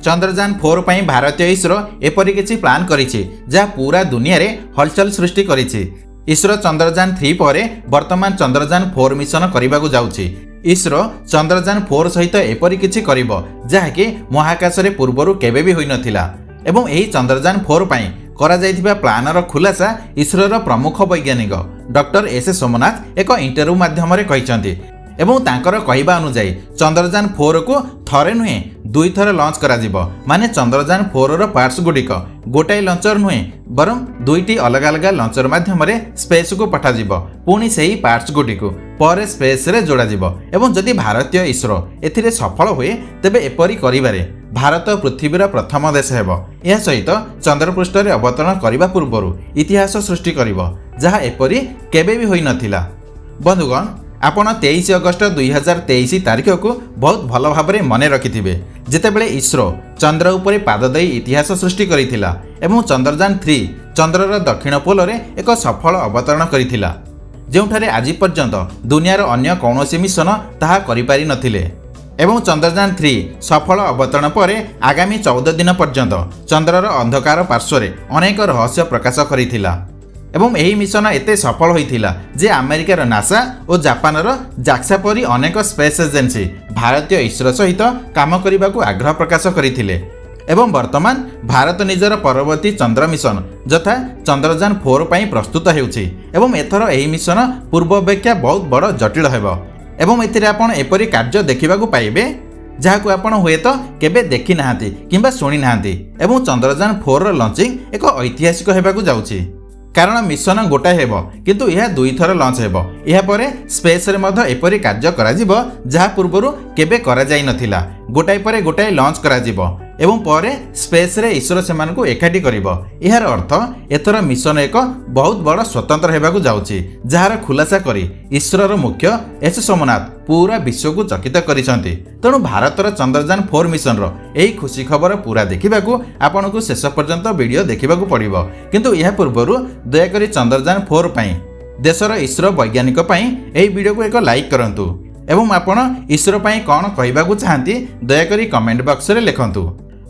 चंद्रयान-4 ପାଇଁ ଭାରତୀୟ ଇସ୍ରୋ ଏପରି କିଛି ପ୍ଲାନ୍ କରିଛି ଯାହା ପୁରା ଦୁନିଆରେ ହଲଚଲ ସୃଷ୍ଟି କରିଛି। ଇସ୍ରୋ ଚନ୍ଦ୍ରଯାନ-3 ପରେ ବର୍ତ୍ତମାନ ଚନ୍ଦ୍ରଯାନ-4 ମିଶନ କରିବାକୁ ଯାଉଛି। ଇସ୍ରୋ ଚନ୍ଦ୍ରଯାନ-4 ସହିତ ଏପରି କିଛି କରିବ ଯାହାକି ମହାକାଶରେ ପୂର୍ବରୁ କେବେ ବି ହୋଇନଥିଲା। ଏବଂ ଏହି ଚନ୍ଦ୍ରଯାନ-4 ପାଇଁ କରାଯାଇଥିବା ପ୍ଲାନର ଖୁଲାସା ଇସ୍ରୋର ପ୍ରମୁଖ ବୈଜ୍ଞାନିକ ଡକ୍ଟର ଏସ୍ ସୋମନାଥ ଏକ ଇଣ୍ଟରଭ୍ୟୁ ମାଧ୍ୟମରେ କହିଛନ୍ତି। ଏବଂ ତାଙ୍କର କହିବା ଅନୁଯାୟୀ ଚନ୍ଦ୍ରଯାନ-4 କୁ ଥରେ ନୁହେଁ 2 ଥର ଲଞ୍ଚ କରାଯିବ। ମାନେ ଚନ୍ଦ୍ରଯାନ-4ର ପାର୍ଟସ ଗୁଡ଼ିକ ଗୋଟାଏ ଲଞ୍ଚର ନୁହେଁ ବରଂ 2ଟି ଅଲଗା ଅଲଗା ଲଞ୍ଚର ମାଧ୍ୟମରେ ସ୍ପେସକୁ ପଠାଯିବ। ପୁଣି ସେହି ପାର୍ଟସ ଗୁଡ଼ିକୁ ପରେ ସ୍ପେସରେ ଯୋଡ଼ାଯିବ। ଏବଂ ଯଦି ଭାରତୀୟ ଇସ୍ରୋ ଏଥିରେ ସଫଳ ହୁଏ ତେବେ ଏପରି କରିବାରେ ଭାରତ ପୃଥିବୀର ପ୍ରଥମ ଦେଶ ହେବ। ଏହା ସହିତ ଚନ୍ଦ୍ରପୃଷ୍ଠରେ ଅବତରଣ କରିବା ପୂର୍ବରୁ ଇତିହାସ ସୃଷ୍ଟି କରିବ ଯାହା ଏପରି କେବେ ବି ହୋଇନଥିଲା। ବନ୍ଧୁଗଣ, ଆପଣ 23 ଅଗଷ୍ଟ 2023 ତାରିଖକୁ ବହୁତ ଭଲ ଭାବରେ ମନେ ରଖିଥିବେ ଯେତେବେଳେ ଇସ୍ରୋ ଚନ୍ଦ୍ର ଉପରେ ପାଦ ଦେଇ ଇତିହାସ ସୃଷ୍ଟି କରିଥିଲା ଏବଂ ଚନ୍ଦ୍ରଯାନ-3 ଚନ୍ଦ୍ରର ଦକ୍ଷିଣ ପୋଲରେ ଏକ ସଫଳ ଅବତରଣ କରିଥିଲା, ଯେଉଁଠାରେ ଆଜି ପର୍ଯ୍ୟନ୍ତ ଦୁନିଆର ଅନ୍ୟ କୌଣସି ମିଶନ ତାହା କରିପାରିନଥିଲେ। ଏବଂ ଚନ୍ଦ୍ରଯାନ-3 ସଫଳ ଅବତରଣ ପରେ ଆଗାମୀ 14 ଦିନ ପର୍ଯ୍ୟନ୍ତ ଚନ୍ଦ୍ରର ଅନ୍ଧକାର ପାର୍ଶ୍ୱରେ ଅନେକ ରହସ୍ୟ ପ୍ରକାଶ କରିଥିଲା। ଏବଂ ଏହି ମିଶନ ଏତେ ସଫଳ ହୋଇଥିଲା ଯେ ଆମେରିକାର ନାସା ଓ ଜାପାନର ଜାକ୍ସା ପରି ଅନେକ ସ୍ପେସ୍ ଏଜେନ୍ସି ଭାରତୀୟ ଇସ୍ରୋ ସହିତ କାମ କରିବାକୁ ଆଗ୍ରହ ପ୍ରକାଶ କରିଥିଲେ। ଏବଂ ବର୍ତ୍ତମାନ ଭାରତ ନିଜର ପରବର୍ତ୍ତୀ ଚନ୍ଦ୍ର ମିଶନ ଯଥା ଚନ୍ଦ୍ରଯାନ-4 ପାଇଁ ପ୍ରସ୍ତୁତ ହେଉଛି। ଏବଂ ଏଥର ଏହି ମିଶନ ପୂର୍ବ ଅପେକ୍ଷା ବହୁତ ବଡ଼ ଜଟିଳ ହେବ। ଏବଂ ଏଥିରେ ଆପଣ ଏପରି କାର୍ଯ୍ୟ ଦେଖିବାକୁ ପାଇବେ ଯାହାକୁ ଆପଣ ହୁଏତ କେବେ ଦେଖି ନାହାନ୍ତି କିମ୍ବା ଶୁଣି ନାହାନ୍ତି। ଏବଂ ଚନ୍ଦ୍ରଯାନ-4ର ଲଞ୍ଚିଂ ଏକ ଐତିହାସିକ ହେବାକୁ ଯାଉଛି କାରଣ ମିଶନ ଗୋଟାଏ ହେବ କିନ୍ତୁ ଏହା 2 ଥର ଲଞ୍ଚ ହେବ। ଏହାପରେ ସ୍ପେସ୍ରେ ମଧ୍ୟ ଏପରି କାର୍ଯ୍ୟ କରାଯିବ ଯାହା ପୂର୍ବରୁ କେବେ କରାଯାଇନଥିଲା। ଗୋଟାଏ ପରେ ଗୋଟାଏ ଲଞ୍ଚ କରାଯିବ ଏବଂ ପରେ ସ୍ପେସ୍ରେ ଇସ୍ରୋ ସେମାନଙ୍କୁ ଏକାଠି କରିବ। ଏହାର ଅର୍ଥ ଏଥର ମିଶନ ଏକ ବହୁତ ବଡ଼ ସ୍ୱତନ୍ତ୍ର ହେବାକୁ ଯାଉଛି ଯାହାର ଖୁଲାସା କରି ଇସ୍ରୋର ମୁଖ୍ୟ ଏସ୍ ସୋମନାଥ ପୁରା ବିଶ୍ୱକୁ ଚକିତ କରିଛନ୍ତି। ତେଣୁ ଭାରତର ଚନ୍ଦ୍ରଯାନ-4 ମିଶନର ଏହି ଖୁସି ଖବର ପୁରା ଦେଖିବାକୁ ଆପଣଙ୍କୁ ଶେଷ ପର୍ଯ୍ୟନ୍ତ ଭିଡ଼ିଓ ଦେଖିବାକୁ ପଡ଼ିବ। କିନ୍ତୁ ଏହା ପୂର୍ବରୁ ଦୟାକରି ଚନ୍ଦ୍ରଯାନ-4 ପାଇଁ ଦେଶର ଇସ୍ରୋ ବୈଜ୍ଞାନିକ ପାଇଁ ଏହି ଭିଡ଼ିଓକୁ ଏକ ଲାଇକ୍ କରନ୍ତୁ ଏବଂ ଆପଣ ଇସ୍ରୋ ପାଇଁ କ'ଣ କହିବାକୁ ଚାହାନ୍ତି ଦୟାକରି କମେଣ୍ଟ ବକ୍ସରେ ଲେଖନ୍ତୁ।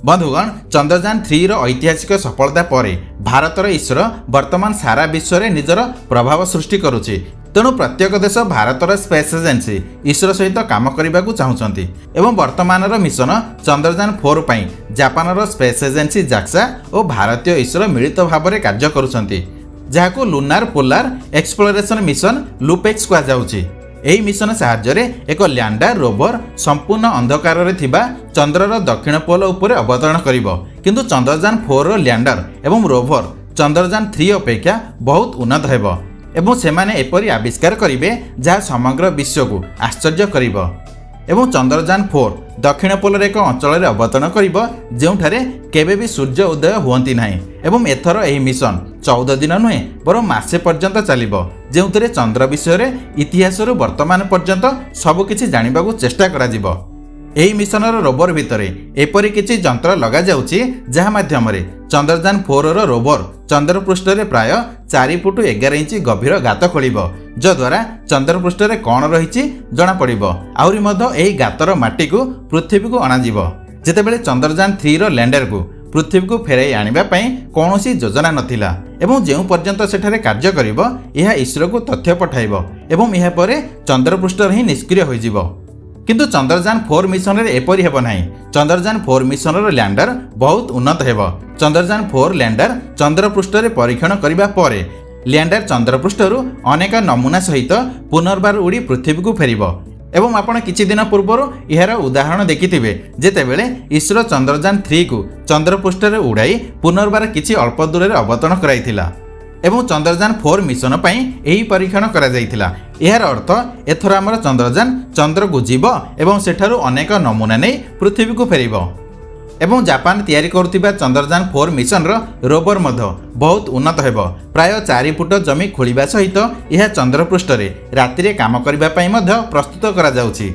ବନ୍ଧୁଗଣ, ଚନ୍ଦ୍ରଯାନ-3ର ଐତିହାସିକ ସଫଳତା ପରେ ଭାରତର ଇସ୍ରୋ ବର୍ତ୍ତମାନ ସାରା ବିଶ୍ୱରେ ନିଜର ପ୍ରଭାବ ସୃଷ୍ଟି କରୁଛି। ତେଣୁ ପ୍ରତ୍ୟେକ ଦେଶ ଭାରତର ସ୍ପେସ୍ ଏଜେନ୍ସି ଇସ୍ରୋ ସହିତ କାମ କରିବାକୁ ଚାହୁଁଛନ୍ତି। ଏବଂ ବର୍ତ୍ତମାନର ମିଶନ ଚନ୍ଦ୍ରଯାନ-4 ପାଇଁ ଜାପାନର ସ୍ପେସ୍ ଏଜେନ୍ସି ଜାକ୍ସା ଓ ଭାରତୀୟ ଇସ୍ରୋ ମିଳିତ ଭାବରେ କାର୍ଯ୍ୟ କରୁଛନ୍ତି ଯାହାକୁ ଲୁନାର ପୋଲାର ଏକ୍ସପ୍ଲୋରେସନ ମିଶନ ଲୁପେକ୍ସ କୁହାଯାଉଛି। ଏହି ମିଶନ ସାହାଯ୍ୟରେ ଏକ ଲ୍ୟାଣ୍ଡର ରୋଭର ସମ୍ପୂର୍ଣ୍ଣ ଅନ୍ଧକାରରେ ଥିବା ଚନ୍ଦ୍ରର ଦକ୍ଷିଣ ପୋଲ ଉପରେ ଅବତରଣ କରିବ। କିନ୍ତୁ ଚନ୍ଦ୍ରଯାନ-4ର ଲ୍ୟାଣ୍ଡର ଏବଂ ରୋଭର ଚନ୍ଦ୍ରଯାନ-3 ଅପେକ୍ଷା ବହୁତ ଉନ୍ନତ ହେବ ଏବଂ ସେମାନେ ଏପରି ଆବିଷ୍କାର କରିବେ ଯାହା ସମଗ୍ର ବିଶ୍ୱକୁ ଆଶ୍ଚର୍ଯ୍ୟ କରିବ। ଏବଂ ଚନ୍ଦ୍ରଯାନ-4 ଦକ୍ଷିଣ ପୋଲର ଏକ ଅଞ୍ଚଳରେ ଅବତରଣ କରିବ ଯେଉଁଠାରେ କେବେ ବି ସୂର୍ଯ୍ୟ ଉଦୟ ହୁଅନ୍ତି ନାହିଁ। ଏବଂ ଏଥର ଏହି ମିଶନ 14 ଦିନ ନୁହେଁ ବରଂ ମାସେ ପର୍ଯ୍ୟନ୍ତ ଚାଲିବ, ଯେଉଁଥିରେ ଚନ୍ଦ୍ର ବିଷୟରେ ଇତିହାସରୁ ବର୍ତ୍ତମାନ ପର୍ଯ୍ୟନ୍ତ ସବୁକିଛି ଜାଣିବାକୁ ଚେଷ୍ଟା କରାଯିବ। ଏହି ମିଶନର ରୋଭର ଭିତରେ ଏପରି କିଛି ଯନ୍ତ୍ର ଲଗାଯାଉଛି ଯାହା ମାଧ୍ୟମରେ ଚନ୍ଦ୍ରଯାନ-4ର ରୋଭର ଚନ୍ଦ୍ରପୃଷ୍ଠରେ ପ୍ରାୟ 4 ଫୁଟ 11 ଇଞ୍ଚ ଗଭୀର ଗାତ ଖୋଳିବ, ଯଦ୍ୱାରା ଚନ୍ଦ୍ରପୃଷ୍ଠରେ କ'ଣ ରହିଛି ଜଣାପଡ଼ିବ। ଆହୁରି ମଧ୍ୟ ଏହି ଗାତର ମାଟିକୁ ପୃଥିବୀକୁ ଅଣାଯିବ। ଯେତେବେଳେ ଚନ୍ଦ୍ରଯାନ-3ର ଲ୍ୟାଣ୍ଡରକୁ ପୃଥିବୀକୁ ଫେରାଇ ଆଣିବା ପାଇଁ କୌଣସି ଯୋଜନା ନଥିଲା ଏବଂ ଯେଉଁ ପର୍ଯ୍ୟନ୍ତ ସେଠାରେ କାର୍ଯ୍ୟ କରିବ ଏହା ଇସ୍ରୋକୁ ତଥ୍ୟ ପଠାଇବ ଏବଂ ଏହାପରେ ଚନ୍ଦ୍ରପୃଷ୍ଠରେ ହିଁ ନିଷ୍କ୍ରିୟ ହୋଇଯିବ। କିନ୍ତୁ ଚନ୍ଦ୍ରଯାନ-4 ମିଶନରେ ଏପରି ହେବ ନାହିଁ। ଚନ୍ଦ୍ରଯାନ-4 ମିଶନର ଲ୍ୟାଣ୍ଡର ବହୁତ ଉନ୍ନତ ହେବ। ଚନ୍ଦ୍ରଯାନ-4 ଲ୍ୟାଣ୍ଡର ଚନ୍ଦ୍ରପୃଷ୍ଠରେ ପରୀକ୍ଷଣ କରିବା ପରେ ଲ୍ୟାଣ୍ଡର ଚନ୍ଦ୍ରପୃଷ୍ଠରୁ ଅନେକ ନମୁନା ସହିତ ପୁନର୍ବାର ଉଡ଼ି ପୃଥିବୀକୁ ଫେରିବ। ଏବଂ ଆପଣ କିଛି ଦିନ ପୂର୍ବରୁ ଏହାର ଉଦାହରଣ ଦେଖିଥିବେ ଯେତେବେଳେ ଇସ୍ରୋ ଚନ୍ଦ୍ରଯାନ-3କୁ ଚନ୍ଦ୍ରପୃଷ୍ଠରେ ଉଡ଼ାଇ ପୁନର୍ବାର କିଛି ଅଳ୍ପ ଦୂରରେ ଅବତରଣ କରାଇଥିଲା। ଏବଂ ଚନ୍ଦ୍ରଯାନ-4 ମିଶନ ପାଇଁ ଏହି ପରୀକ୍ଷଣ କରାଯାଇଥିଲା। ଏହାର ଅର୍ଥ ଏଥର ଆମର ଚନ୍ଦ୍ରଯାନ ଚନ୍ଦ୍ରକୁ ଯିବ ଏବଂ ସେଠାରୁ ଅନେକ ନମୁନା ନେଇ ପୃଥିବୀକୁ ଫେରିବ। ଏବଂ ଜାପାନ ତିଆରି କରୁଥିବା ଚନ୍ଦ୍ରଯାନ-4 ମିଶନର ରୋଭର ମଧ୍ୟ ବହୁତ ଉନ୍ନତ ହେବ। ପ୍ରାୟ 4 ଫୁଟ ଜମି ଖୋଳିବା ସହିତ ଏହା ଚନ୍ଦ୍ରପୃଷ୍ଠରେ ରାତିରେ କାମ କରିବା ପାଇଁ ମଧ୍ୟ ପ୍ରସ୍ତୁତ କରାଯାଉଛି।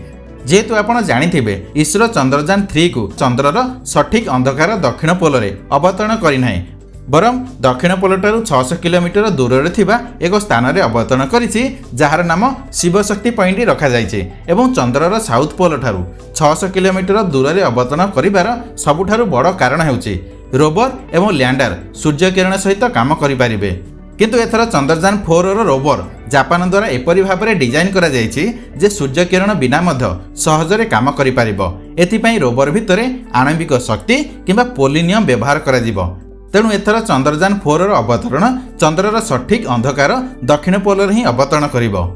ଯେହେତୁ ଆପଣ ଜାଣିଥିବେ ଇସ୍ରୋ ଚନ୍ଦ୍ରଯାନ-3କୁ ଚନ୍ଦ୍ରର ସଠିକ୍ ଅନ୍ଧକାର ଦକ୍ଷିଣ ପୋଲରେ ଅବତରଣ କରିନାହିଁ बरं दक्षिण पोलठारु 600 किलोमीटर दूर थिबा एक स्थान रे अवतरण करिछि जार नाम शिवशक्ति पॉइंट रखा जाइछि एवं चंद्रर साउथ पोल ठारु 600 किलोमीटर दूर रे अवतरण करिवार सबुठारु बड़ कारण हेउछि रोवर एवं लैंडर सूर्य किरण सहित काम करि पारिबे। किंतु एथर चंद्रयान 4 रो रोवर जापान द्वारा एपरि भाबरे डिजाइन करा जाइछि जे सूर्य किरण बिना मध्य सहजरे काम करि पारिबो। एथिपई रोवर भितरे आणविक शक्ति किंबा पोलिनियम व्यवहार करा जिवो। तेणु एथर चंद्रयान 4 रो अवतरण चंद्रर सठिक अंधकार दक्षिण पोलर ही अवतरण करिवो।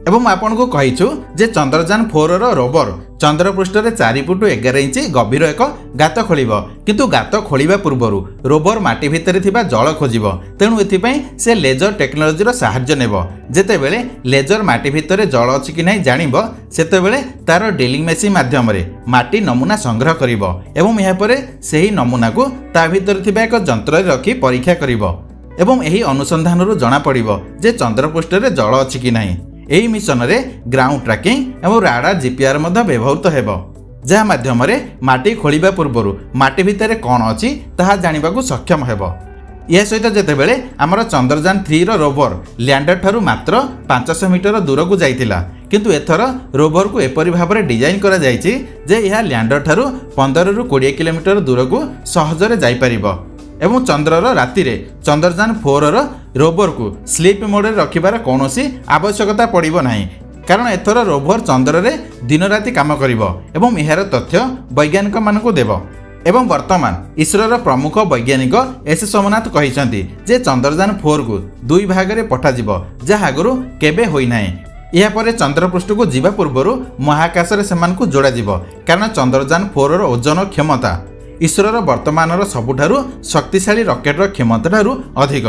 एवं आपण को कहिछु जे चंद्रयान 4 रो रोवर चंद्र पृष्ठ रे 4 फुट 11 इंच गभीर एक गात खोलिबो। किंतु गात खोलिबा पूर्वरु रोवर माटी भितरे थिबा जल खोजिबो। तेणु एथिपई से लेजर टेक्नोलोजी रो सहायता नेबो। जेतेबेले लेजर माटी भितरे जल अछि कि नै जानिबो सेतेबेले तार ड्रिलिंग मेसिन माध्यम रे माटी नमूना संग्रह करिवो एवं एहा परे सेही नमूना को ता भितरे थिबा एक यंत्र रे रखि परीक्षा करिवो एवं एही अनुसंधान रो जणा पड़िबो जे चंद्र पृष्ठ रे जल अछि कि नै। एही मिशन रे ग्राउंड ट्रैकिंग एवं राडार जीपीआर मध्य व्यवहृत हेबो जहा माध्यम रे माटी खोलिबा पूर्वरु माटी भितरे कोन अछि ताहा जानिबाकू सक्षम हेबो। या सहित जेतेबेले हमर चंद्रयान 3 रो रोवर लैंडर ठारु मात्र 500 मीटर दूर को जाइतिला किंतु एथर रोवर को एपरि भाबरे डिजाइन करा जाइछि जे यह लैंडर ठारु 15 रु 20 किलोमीटर दूर को सहजरे जाई परिबो एवं चंद्रर राति रे चंद्रयान 4 रो रोवर को स्लीप मोड रे रखिबार कोनोसी आवश्यकता पड़िबो नाही कारण एथर रोवर चंद्र रे दिन राति काम करिवो एवं एहार तथ्य वैज्ञानिक मानकु देबो। एवं वर्तमान इसरोर प्रमुख वैज्ञानिक एस सोमनाथ कहिसंती जे चंद्रयान 4 को दुई भाग रे पठा जिवो जहा आगरु केबे होई नाही। या परे चंद्रपृष्ठ को जीवा पूर्वरु महाकाश रे समान को जोड़ा जिवो कारण चंद्रयान 4 रो ओजन क्षमता इसरोर वर्तमानर सबुठारु शक्तिशाली रॉकेट रो क्षमता ठारु अधिक।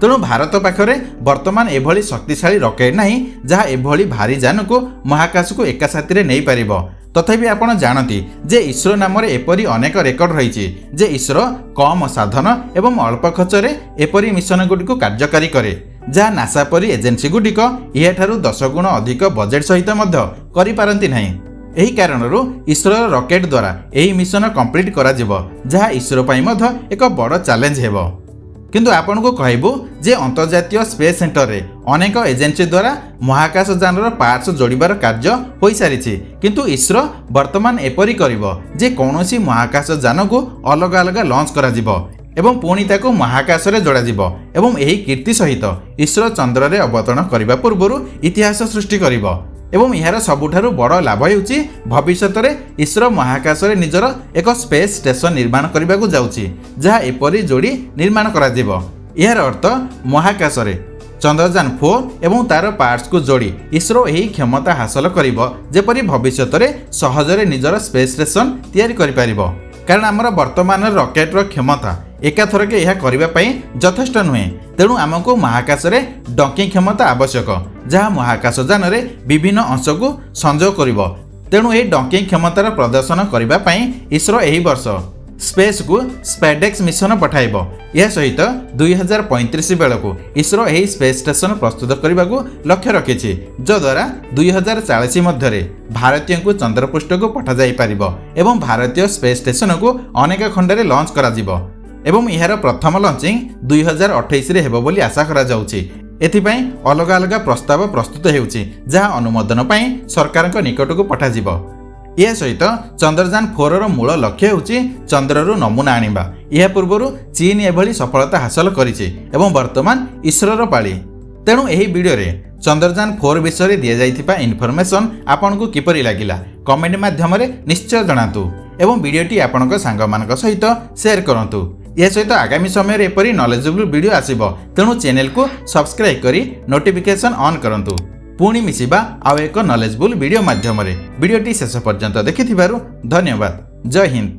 तेणु भारत पाखरे वर्तमान एभली शक्तिशाली रॉकेट नहीं जहा एभली भारी यान को महाकाश को एका साथी रे नै परिबो। तथापि आपण जानती जे इसरो नाम रे एपरी अनेक रेकर्ड रहिछि जे इसरो कम साधन एवं अल्प खर्च रे एपरी मिशन गुडी को कार्यकारी करे जहा नासा परी एजेंसी गुडिक या ठारु 10 गुण अधिक बजेट सहित मध्य करि पारंती नाही। एही कारणरू इसरो रॉकेट द्वारा एही मिशन कंप्लीट करा जिवो जहा इसरो पई मध्य एक बड़ चैलेंज हेबो। किंतु आपण को कहबो जे अंतर्जातीय स्पेस सेंटर रे अनेक एजेंसी द्वारा महाकाश यानर पार्ट्स जोड़िबार कार्य होई सारिछि किंतु इसरो वर्तमान एपरि करिवो जे कोनोसी महाकाश यान को अलग अलग लॉन्च करा जिवो एवं पुणी ताको महाकाश रे जोड़ा जिवो एवं एही कीर्ति सहित इसरो चंद्र रे अवतरण करिबा पूर्वरु इतिहास सृष्टि करिवो एवं यार सबुठारु बड़ लाभ हेउछि भविष्यत रे इसरो महाकाश रे निजर एक स्पेस स्टेशन निर्माण करबाकू जाउछि जहा एपरि जोड़ी निर्माण करा जिवो। यार अर्थ महाकाश रे चंद्रयान 4 एवं तार पार्ट्स को जोड़ी इसरो एही क्षमता हासिल करिवो जेपरि भविष्यत रे सहजरे निजर स्पेस स्टेशन तयारी करि पारिबो कारण हमर वर्तमान रॉकेट रो क्षमता एकाथरके यह करबा पई यथेष्ट नुहे। तेणु आमको महाकाश रे डंकिंग क्षमता आवश्यक जहा महाकाश यान रे विभिन्न अंश को संजोग करिवो। तेणु ए डंकिंग क्षमतार प्रदर्शन करबा पई इसरो एही वर्ष स्पेस को स्पेडेक्स मिशन पठाइबो। यह सहित 2035 बेलको इसरो एही स्पेस स्टेशन प्रस्तुत करबाकू लक्ष्य रखिछि जद्वारा 2040 मध्य रे भारतीय को चंद्रपृष्ठ को पठा जाई परिबो एवं भारतीय स्पेस स्टेशन को अनेक खंडरे लॉन्च करा जिवो एवं यार प्रथम लॉन्चिंग 2028 रे हेबो बोली आशा करा जाउछि। एथिपई अलग अलग प्रस्ताव प्रस्तुत हेउछि जहा अनुमोदन पई सरकारक निकट को पठा जिवो। यह सहित चंद्रयान 4 रो मूल लक्ष्य हेउछि चंद्ररु नमूना आनिबा। यह पूर्वरु चीन एभली सफलता हासिल करिछि एवं वर्तमान इसरोर पाली। तेणु एही वीडियो रे चंद्रयान 4 विषय रे दिया जाइथिबा इन्फॉर्मेशन आपनकु किपरि लागिला कमेंट माध्यम रे निश्चय जणातु एवं वीडियोटी आपनक सांग मानक सहित शेयर करंतु। यह सहित आगामी समय एपरी नॉलेजेबल वीडियो आसीबो तेणु चैनल को सब्सक्राइब करी नोटिफिकेशन ऑन करंतु। पुणी मिसिबा आउ एक नॉलेजेबल वीडियो माध्यम रे वीडियोटी शेष पर्यंत देखिथिबारु धन्यवाद। जय हिंद।